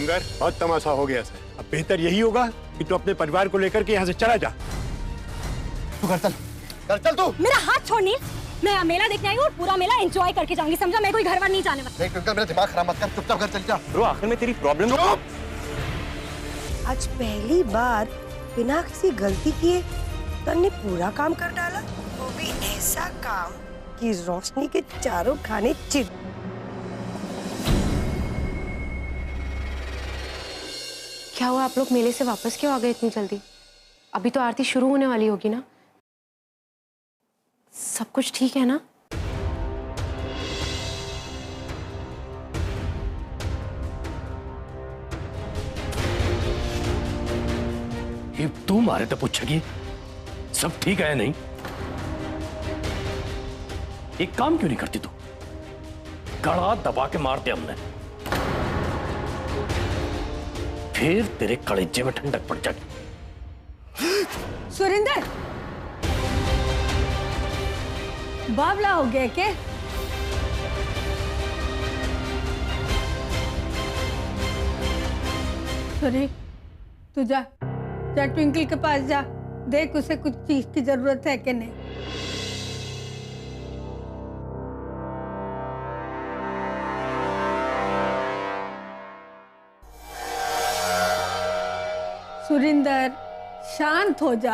सुंदर, बहुत तमाशा हो गया सर। अब बेहतर यही होगा कि तू अपने परिवार को लेकर के यहाँ से चला जा। तू घर चल, घर चल तू। मेरा हाथ छोड़ नील, मैं यहाँ मेला देखने आई हूँ और पूरा मेला एंजॉय करके जाऊंगी, समझा? मैं कोई घर बार नहीं जाने वाली। नहीं ट्विंकल, मेरा दिमाग खराब मत कर, चुपचाप घर चल जा। ब्रो आखिर में तेरी प्रॉब्लम। आज पहली बार बिना किसी गलती किए तन्ने पूरा काम कर डाला, वो भी ऐसा काम कि रोशनी के चारों खाने चित। क्या हुआ, आप लोग मेले से वापस क्यों आ गए इतनी जल्दी? अभी तो आरती शुरू होने वाली होगी ना? सब कुछ ठीक है ना? ये तू मारे तो पूछेगी सब ठीक है नहीं? एक काम क्यों नहीं करती तू? गड़ा दबा के मारते हमने, फिर तेरे कलेजे में ठंडक पड़ जाएगी। सुरिंदर, बावला हो गया क्या? सॉरी, तू जा ट्विंकल के पास जा, देख उसे कुछ चीज की जरूरत है कि नहीं। सुरिंदर, शांत हो जा।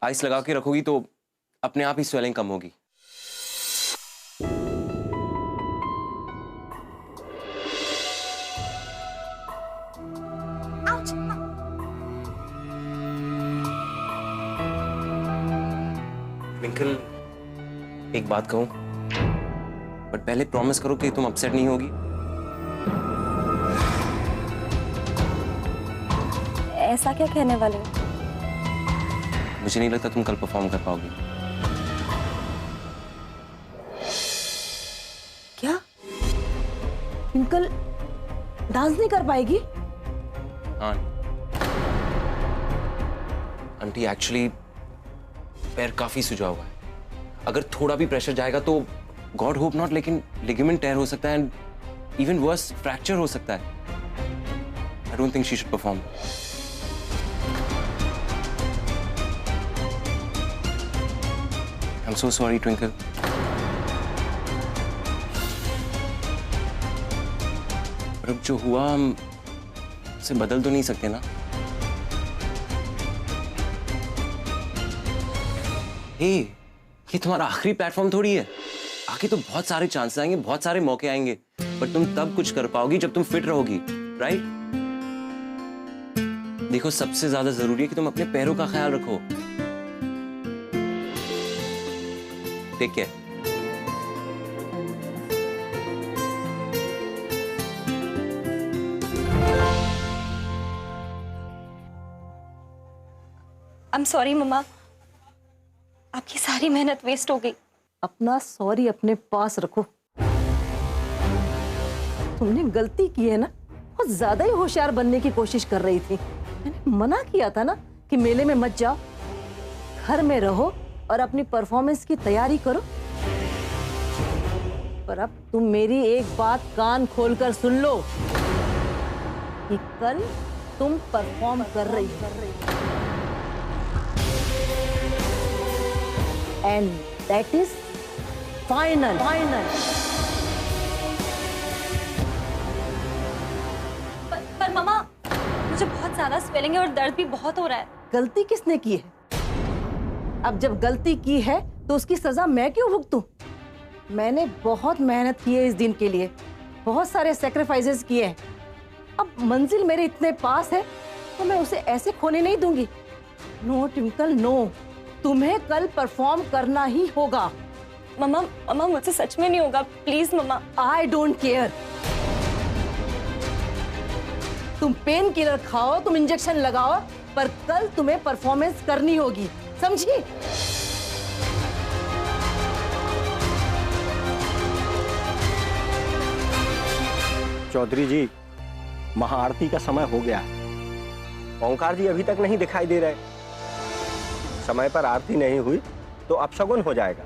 आइस लगा के रखोगी तो अपने आप ही स्वेलिंग कम होगी। ट्विंकल, एक बात कहूं, बट पहले प्रॉमिस करो कि तुम अपसेट नहीं होगी। ऐसा क्या कहने वाले हो? मुझे नहीं लगता तुम कल परफॉर्म कर पाओगी। क्या ट्विंकल डांस नहीं कर पाएगी? हाँ आंटी, एक्चुअली पैर काफी सुजा हुआ है। अगर थोड़ा भी प्रेशर जाएगा तो गॉड होप नॉट, लेकिन लिगामेंट टेयर हो सकता है एंड इवन वर्स फ्रैक्चर हो सकता है। I don't think she should perform. I'm so sorry, Twinkle. पर अब जो हुआ हम उसे बदल तो नहीं सकते ना। ये तुम्हारा आखिरी प्लेटफॉर्म थोड़ी है। आगे तो बहुत सारे चांसेस आएंगे, बहुत सारे मौके आएंगे, पर तुम तब कुछ कर पाओगी जब तुम फिट रहोगी, राइट? देखो, सबसे ज्यादा जरूरी है कि तुम अपने पैरों का ख्याल रखो। Take care. I am sorry mama, आपकी सारी मेहनत वेस्ट हो गई। अपना सॉरी अपने पास रखो। तुमने गलती की है ना, बहुत ज्यादा ही होशियार बनने की कोशिश कर रही थी। मैंने मना किया था ना कि मेले में मत जाओ, घर में रहो और अपनी परफॉर्मेंस की तैयारी करो। पर अब तुम मेरी एक बात कान खोलकर सुन लो कि कल तुम परफॉर्म कर रही एंड दैट इज फाइनल। पर मम्मा, मुझे बहुत ज्यादा स्वेलिंग है और दर्द भी बहुत हो रहा है। गलती किसने की है? अब जब गलती की है तो उसकी सजा मैं क्यों भुगतूं? मैंने बहुत मेहनत की है इस दिन के लिए, बहुत सारे सैक्रिफाइसेस किए हैं। अब मंजिल मेरे इतने पास है तो मैं उसे ऐसे खोने नहीं दूंगी। नो ट्विंकल, नो, तुम्हें कल परफॉर्म करना ही होगा। मम्मा मुझसे सच में नहीं होगा, प्लीज मम्मा। I don't care. तुम पेन किलर खाओ, तुम इंजेक्शन लगाओ, पर कल तुम्हें परफॉर्मेंस करनी होगी, समझी? चौधरी जी, महाआरती का समय हो गया। ओंकार जी अभी तक नहीं दिखाई दे रहे। समय पर आरती नहीं हुई तो अपशगुन हो जाएगा।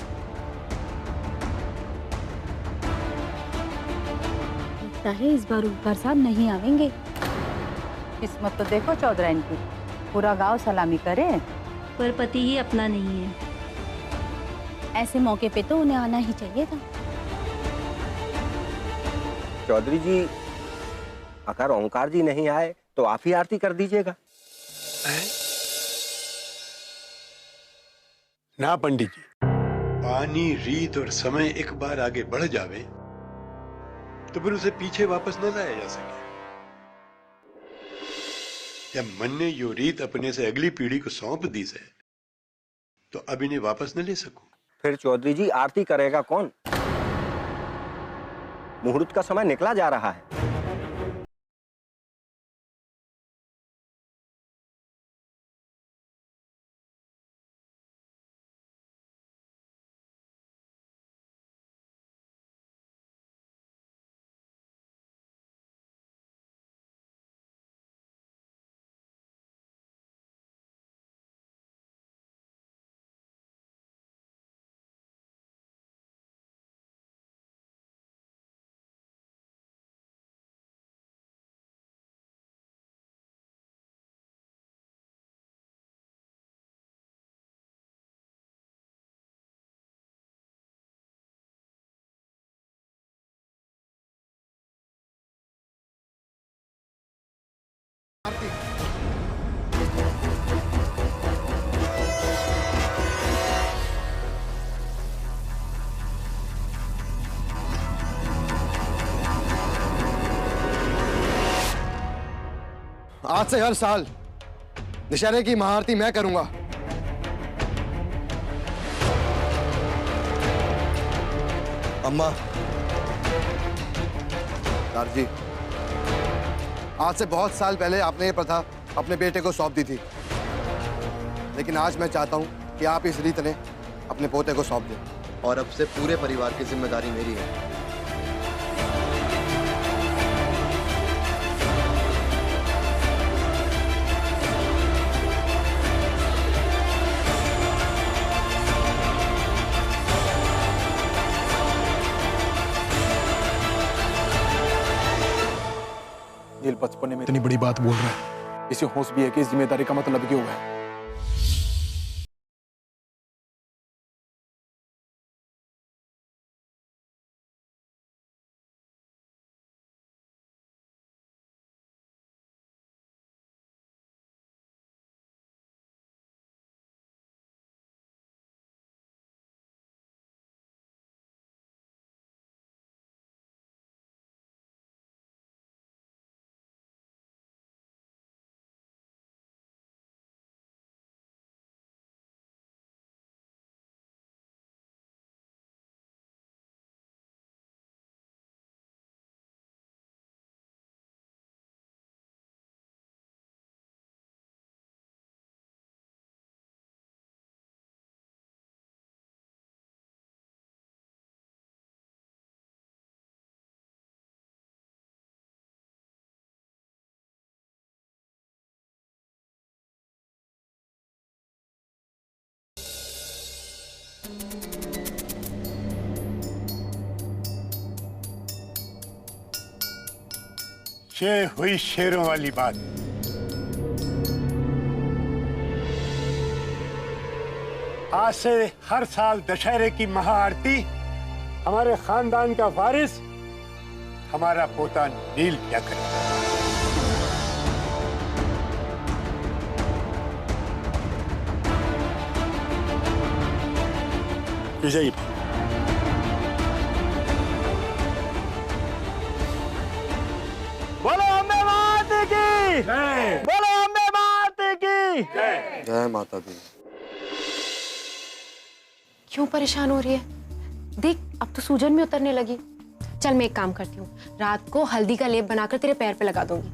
लगता है इस बार ऊपर साहब नहीं आवेंगे। किस्मत तो देखो चौधराइन की, पूरा गांव सलामी करे। पर पति ही अपना नहीं है, ऐसे मौके पे तो उन्हें आना ही चाहिए था। चौधरी जी, अगर ओंकार जी नहीं आए तो आप ही आरती कर दीजिएगा। ना पंडित जी, पानी, रीत और समय एक बार आगे बढ़ जावे तो फिर उसे पीछे वापस न लाया जा सके। जब मन ने यो रीत अपने से अगली पीढ़ी को सौंप दी से, तो अब इन्हें वापस न ले सकूं। फिर चौधरी जी आरती करेगा कौन? मुहूर्त का समय निकला जा रहा है। आज से हर साल दशहरे की महाआरती मैं करूंगा। अम्मा, दादाजी, आज से बहुत साल पहले आपने ये प्रथा अपने बेटे को सौंप दी थी, लेकिन आज मैं चाहता हूं कि आप इस रीत ने अपने पोते को सौंप दें। और अब से पूरे परिवार की जिम्मेदारी मेरी है। बचपने में इतनी बड़ी बात बोल रहा है, इसे होश भी है कि इस जिम्मेदारी का मतलब क्यों है। ये हुई शेरों वाली बात। आज से हर साल दशहरे की महाआरती हमारे खानदान का वारिस हमारा पोता नील किया करेगा। विजयी बोलो अम्बे माता की जय, बोलो अम्बे माता की जय। जय माता दी। क्यों परेशान हो रही है? देख, अब तो सूजन भी उतरने लगी। चल मैं एक काम करती हूँ, रात को हल्दी का लेप बनाकर तेरे पैर पे लगा दूंगी,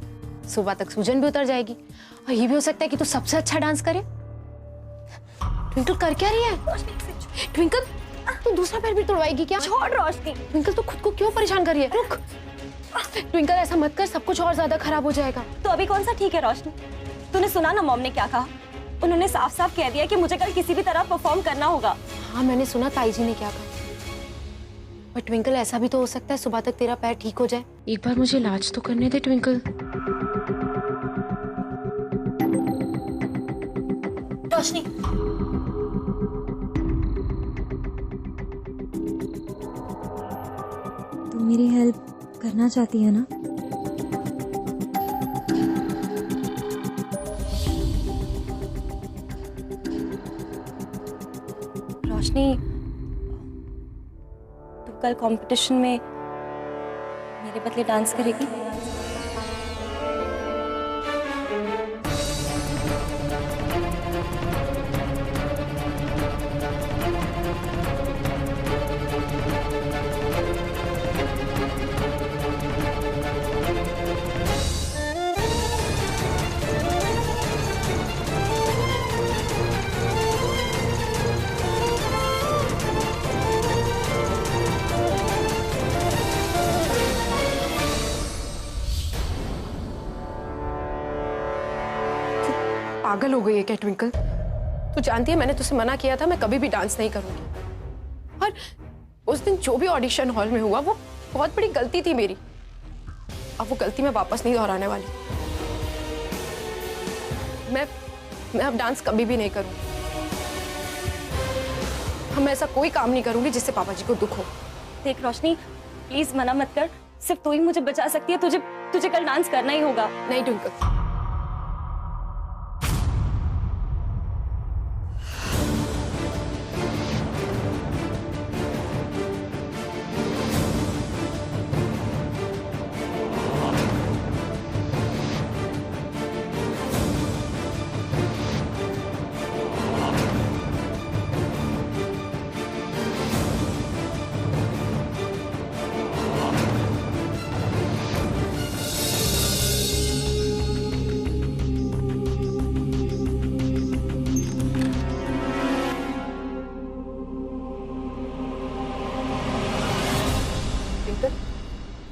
सुबह तक सूजन भी उतर जाएगी। और ये भी हो सकता है कि तू सबसे अच्छा डांस करे। ट्विंकल कर क्या रही है? ट्विंकल, तू दूसरा पैर भी तोड़वाएगी क्या? छोड़ रोशनी। ट्विंकल, तू खुद को क्यों परेशान कर रही है? रुक ट्विंकल, ऐसा मत कर, सब कुछ और ज्यादा खराब हो जाएगा। तो अभी कौन सा ठीक है रोशनी? तूने सुना ना मॉम ने क्या कहा? उन्होंने साफ साफ कह दिया कि मुझे कल किसी भी तरह परफॉर्म करना होगा। हाँ मैंने सुना ताई जी ने क्या कहा। पर ट्विंकल ऐसा भी तो हो सकता है सुबह तक तेरा पैर ठीक हो जाए। एक बार मुझे इलाज तो करने दे ट्विंकल। रोशनी, तुम मेरी हेल्प करना चाहती है ना? रोशनी, तू कल कंपटीशन में मेरे बदले डांस करेगी? पागल हो गई है क्या ट्विंकल? तू जानती है मैंने तुझसे मना किया था मैं कभी भी डांस नहीं करूंगी। और उस दिन जो भी ऑडिशन हॉल में हुआ वो बहुत बड़ी गलती थी मेरी। अब वो गलती मैं वापस नहीं दोहराने वाली। मैं अब डांस कभी भी नहीं करूंगी। मैं ऐसा कोई काम नहीं करूंगी जिससे पापा जी को दुख हो। देख रोशनी, प्लीज मना मत कर। सिर्फ तू ही मुझे बचा सकती है। तुझे कल डांस करना ही होगा। नहीं ट्विंकल,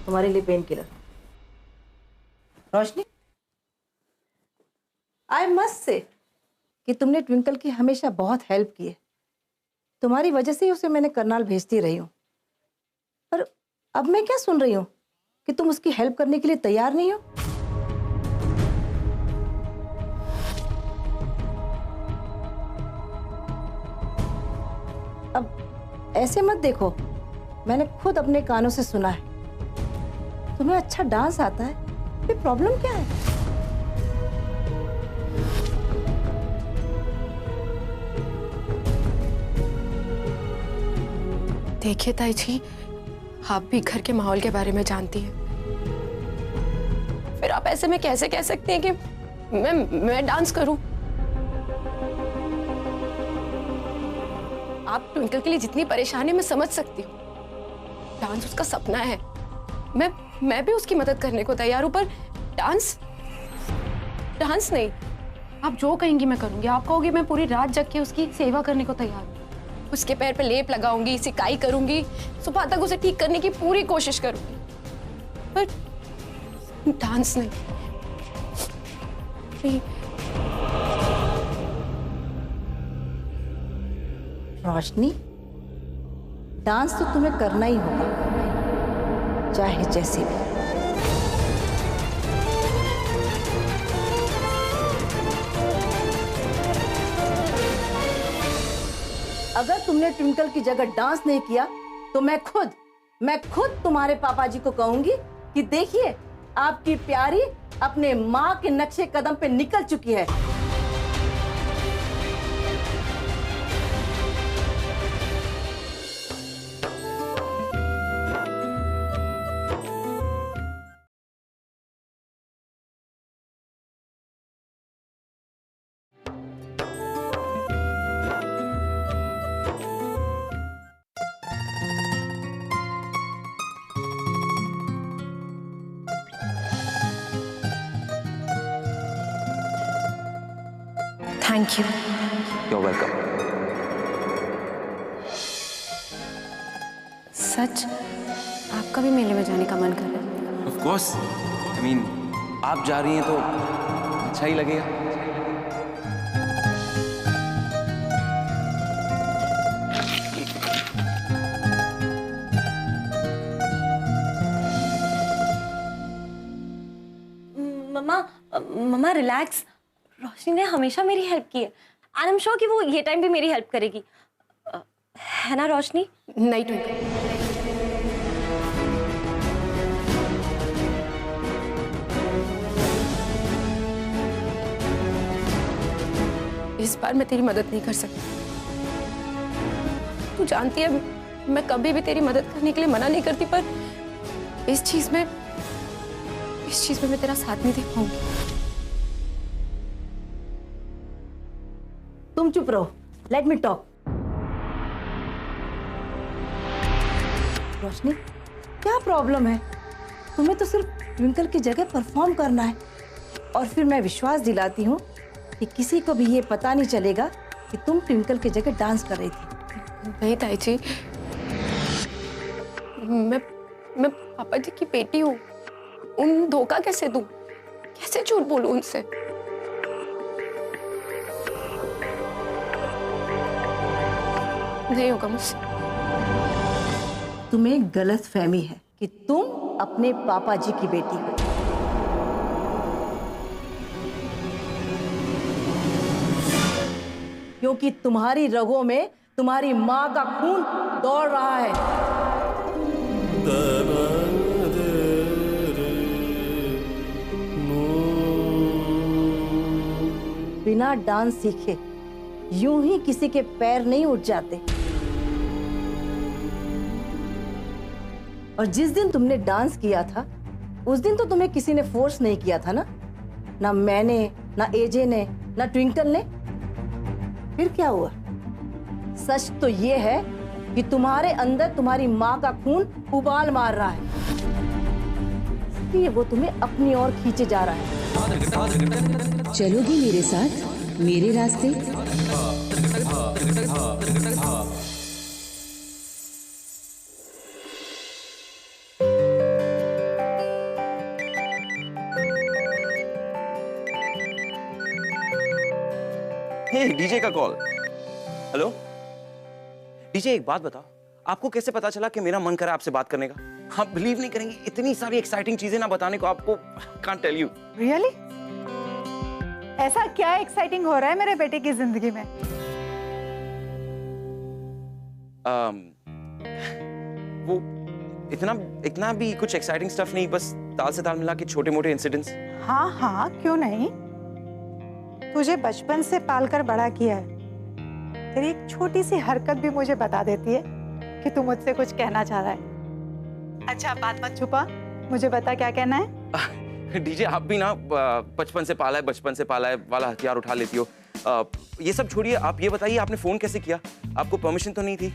तुम्हारे लिए pain killer. Roshni, I must say कि तुमने ट्विंकल की हमेशा बहुत हेल्प की है। तुम्हारी वजह से ही उसे मैंने करनाल भेजती रही हूं। पर अब मैं क्या सुन रही हूं कि तुम उसकी हेल्प करने के लिए तैयार नहीं हो। अब ऐसे मत देखो, मैंने खुद अपने कानों से सुना है तुम्हें अच्छा डांस आता है। फिर प्रॉब्लम क्या है? देखिए ताई जी, आप भी घर के माहौल के बारे में जानती हैं। फिर आप ऐसे में कैसे कह सकते हैं कि मैं डांस करूं? आप ट्विंकल के लिए जितनी परेशानी मैं समझ सकती हूँ। डांस उसका सपना है। मैं भी उसकी मदद करने को तैयार हूं, पर डांस नहीं। आप जो कहेंगी मैं करूंगी। आप कहोगे मैं पूरी रात जग के उसकी सेवा करने को तैयार हूं। उसके पैर पे लेप लगाऊंगी, सिकाई करूंगी, सुबह तक उसे ठीक करने की पूरी कोशिश करूंगी, पर डांस नहीं। रोशनी, डांस तो तुम्हें करना ही होगा, चाहे जैसे भी। अगर तुमने ट्विंकल की जगह डांस नहीं किया तो मैं खुद तुम्हारे पापा जी को कहूंगी कि देखिए आपकी प्यारी अपने माँ के नक्शे कदम पे निकल चुकी है। Thank you. You're welcome. सच आपका भी मेले में जाने का मन कर रहा है? Of course. I mean, आप जा रही हैं तो अच्छा ही लगेगा। मम्मा रिलैक्स, रोशनी ने हमेशा मेरी हेल्प की है एंड आई एम श्योर कि वो ये टाइम भी मेरी हेल्प करेगी, है ना रोशनी? नहीं ट्विंकल, इस बार मैं तेरी मदद नहीं कर सकती। तू जानती है मैं कभी भी तेरी मदद करने के लिए मना नहीं करती, पर इस चीज में मैं तेरा साथ नहीं दे पाऊंगी। तुम चुप रहो, लेट मी टॉक। रोशनी, क्या प्रॉब्लम है? तुम्हें तो सिर्फ ट्विंकल की जगह परफॉर्म करना है, और फिर मैं विश्वास दिलाती हूँ कि किसी को भी ये पता नहीं चलेगा कि तुम ट्विंकल की जगह डांस कर रही थी। नहीं ताई जी, मैं पापा जी की बेटी हूँ, उन धोखा कैसे दूं? कैसे झूठ बोलूं उनसे? नहीं होगा मुझसे। तुम्हें गलत फहमी है कि तुम अपने पापा जी की बेटी हो। क्योंकि तुम्हारी रगों में तुम्हारी माँ का खून दौड़ रहा है। बिना डांस सीखे यूं ही किसी के पैर नहीं उठ जाते। और जिस दिन तुमने डांस किया था उस दिन तो तुम्हें किसी ने फोर्स नहीं किया था ना मैंने, ना एजे ने, ना ट्विंकल ने। फिर क्या हुआ? सच तो ये है कि तुम्हारे अंदर तुम्हारी माँ का खून उबाल मार रहा है, इसलिए वो तुम्हें अपनी ओर खींचे जा रहा है। चलोगी मेरे साथ मेरे रास्ते? हे डीजे का कॉल। हेलो डीजे, एक बात बताओ, आपको कैसे पता चला कि मेरा मन करा आपसे बात करने का? आप बिलीव नहीं करेंगे, इतनी सारी एक्साइटिंग चीजें ना बताने को आपको कांट टेल यू। रियली? ऐसा क्या एक्साइटिंग हो रहा है मेरे बेटे की जिंदगी में? वो इतना भी कुछ एक्साइटिंग स्टफ नहीं, बस ताल से ताल मिला के छोटे मोटे इंसिडेंट्स। हाँ हाँ, क्यों नहीं। तुझे बचपन से पालकर बड़ा किया है, तेरी एक छोटी सी हरकत भी मुझे बता देती है कि तू मुझसे कुछ कहना चाह रहा है। अच्छा, बात मत छुपा, मुझे बता क्या कहना है। डीजे, आप भी ना बचपन से पाला है वाला हथियार उठा लेती हो। ये सब छोड़िए, आप ये बताइए आपने फोन कैसे किया? आपको परमिशन तो नहीं थी?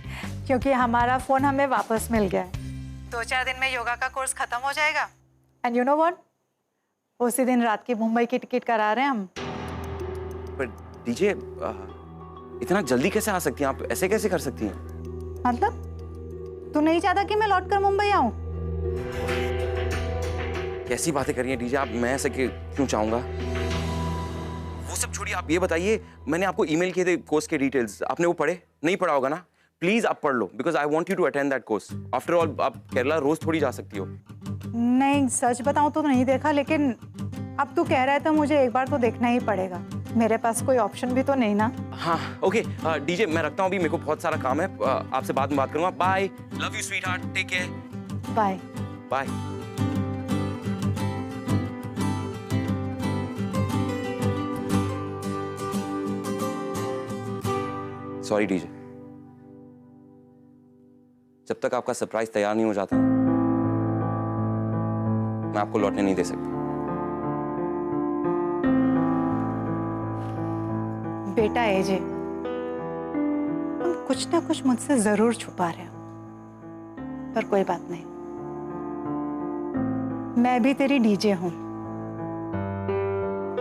क्योंकि हमारा फोन हमें वापस मिल गया है। 2-4 दिन में योगा का कोर्स खत्म हो जाएगा एंड यू नो व्हाट, उसी दिन रात की मुंबई की टिकट करा रहे हैं हम। पर डीजे, इतना जल्दी कैसे आ सकती हैं आप? ऐसे कैसे कर सकती हैं? मतलब तू नहीं चाहता कि मैं लौटकर मुंबई आऊं? कैसी बातें कर रही हैं डीजे आप? मैं ऐसे क्यों चाहूंगा? वो सब छोड़िए, आप ये बताइए, मैंने आपको ईमेल किए थे कोर्स के डिटेल्स, आपने वो पढ़े? नहीं पढ़ा होगा ना? प्लीज आप पढ़ लो, because I want you to attend that course. After all आप केरला रोज थोड़ी जा सकती हो। नहीं, सच बताऊं तो नहीं देखा, लेकिन अब तू कह रहा है तो मुझे एक बार तो देखना ही पड़ेगा। मेरे पास कोई ऑप्शन भी तो नहीं ना। हाँ ओके डीजे, मैं रखता हूँ अभी, मेरे को बहुत सारा काम है, आपसे बाद में बात करूंगा। Bye, love you sweetheart, take care. Bye bye. Sorry DJ, जब तक आपका सरप्राइज तैयार नहीं हो जाता मैं आपको लौटने नहीं दे सकता। बेटा एजे, तुम कुछ ना कुछ मुझसे जरूर छुपा रहे हो, पर कोई बात नहीं, मैं भी तेरी डीजे हूं।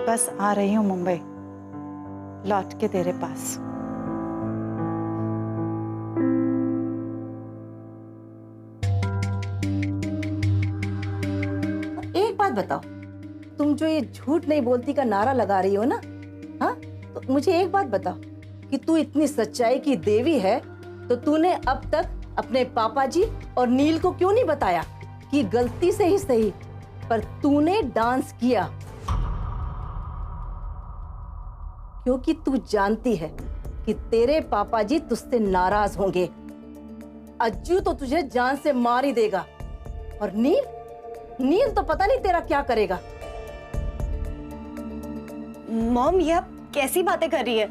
बस आ रही हूं मुंबई, लौट के तेरे पास। एक बात बताओ, तुम जो ये झूठ नहीं बोलती का नारा लगा रही हो ना, हाँ, तो मुझे एक बात बताओ कि तू इतनी सच्चाई की देवी है तो तूने अब तक अपने पापा जी और नील को क्यों नहीं बताया कि गलती से ही सही पर तूने डांस किया? क्योंकि तू जानती है कि तेरे पापा जी तुझसे नाराज होंगे। अज्जू तो तुझे जान से मार ही देगा, और नील तो पता नहीं तेरा क्या करेगा। मॉम, ये आप कैसी बातें कर रही है?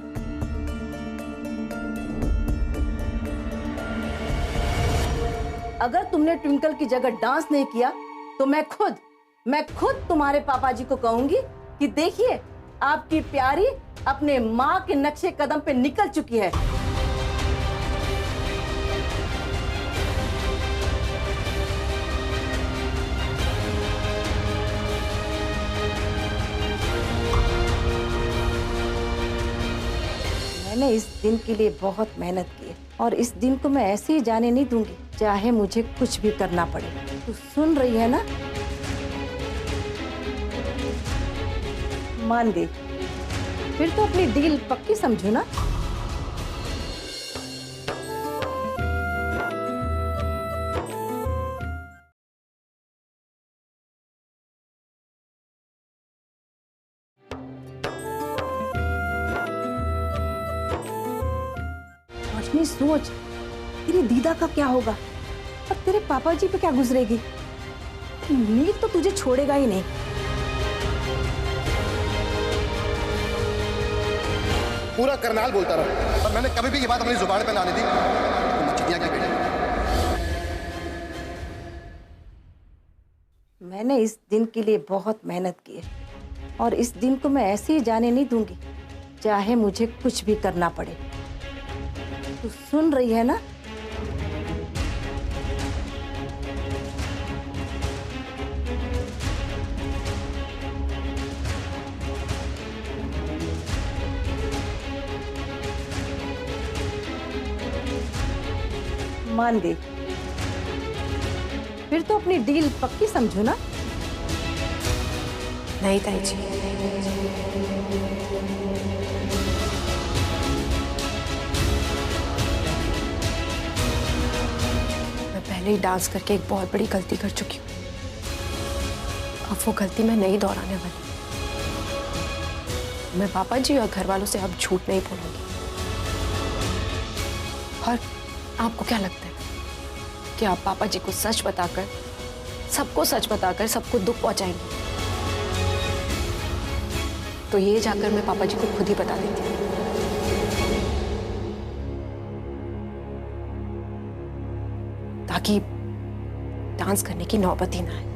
अगर तुमने ट्विंकल की जगह डांस नहीं किया तो मैं खुद तुम्हारे पापा जी को कहूंगी कि देखिए, आपकी प्यारी अपने माँ के नक्शे कदम पे निकल चुकी है। मैंने इस दिन के लिए बहुत मेहनत की है, और इस दिन को मैं ऐसे ही जाने नहीं दूंगी, चाहे मुझे कुछ भी करना पड़े। तू सुन रही है ना? मान गई, फिर तो अपनी डील पक्की समझो ना। रोशनी, सोच, तेरी दीदा का क्या होगा और तेरे पापा जी पे क्या गुजरेगी? नील तो तुझे छोड़ेगा ही नहीं। पूरा करनाल बोलता रहा, पर मैंने कभी भी ये बात अपनी जुबान पे ना आने दी। तुम चिड़िया की बेटी। मैंने इस दिन के लिए बहुत मेहनत की है, और इस दिन को मैं ऐसे ही जाने नहीं दूंगी, चाहे मुझे कुछ भी करना पड़े। तू सुन रही है ना? मान गई, फिर तो अपनी डील पक्की समझो ना। नहीं ताई जी, मैं पहले ही डांस करके एक बहुत बड़ी गलती कर चुकी हूँ। अब वो गलती मैं नहीं दोहराने वाली। मैं पापा जी और घर वालों से अब झूठ नहीं बोलूंगी। और आपको क्या लगता है कि आप पापा जी को सच बताकर, सबको सच बताकर सबको दुख पहुंचाएंगे? तो ये जाकर मैं पापा जी को खुद ही बता देती हूँ, ताकि डांस करने की नौबत ही ना आए।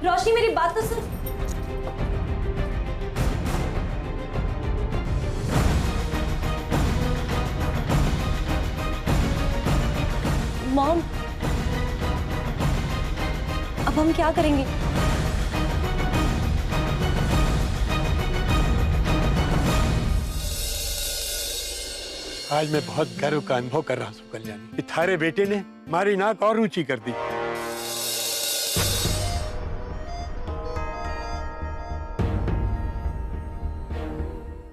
रोशनी, मेरी बात तो सुन। मॉम, अब हम क्या करेंगे? आज मैं बहुत गर्व का अनुभव कर रहा हूँ कल्याणी, कि थारे बेटे ने हमारी नाक और ऊंची कर दी।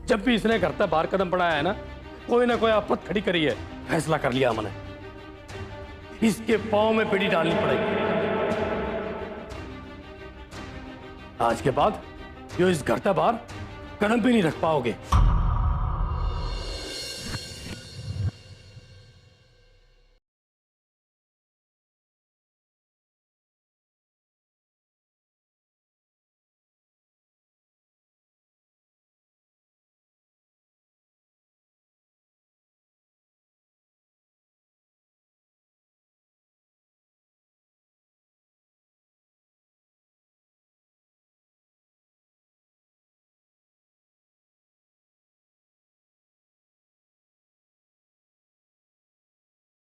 जब भी इसने घर तक बाहर कदम बढ़ाया है ना, कोई ना कोई आफत खड़ी करी है। फैसला कर लिया हमने, इसके पांव में बेड़ी डालनी पड़ेगी। आज के बाद जो इस घर तक बाहर कदम भी नहीं रख पाओगे।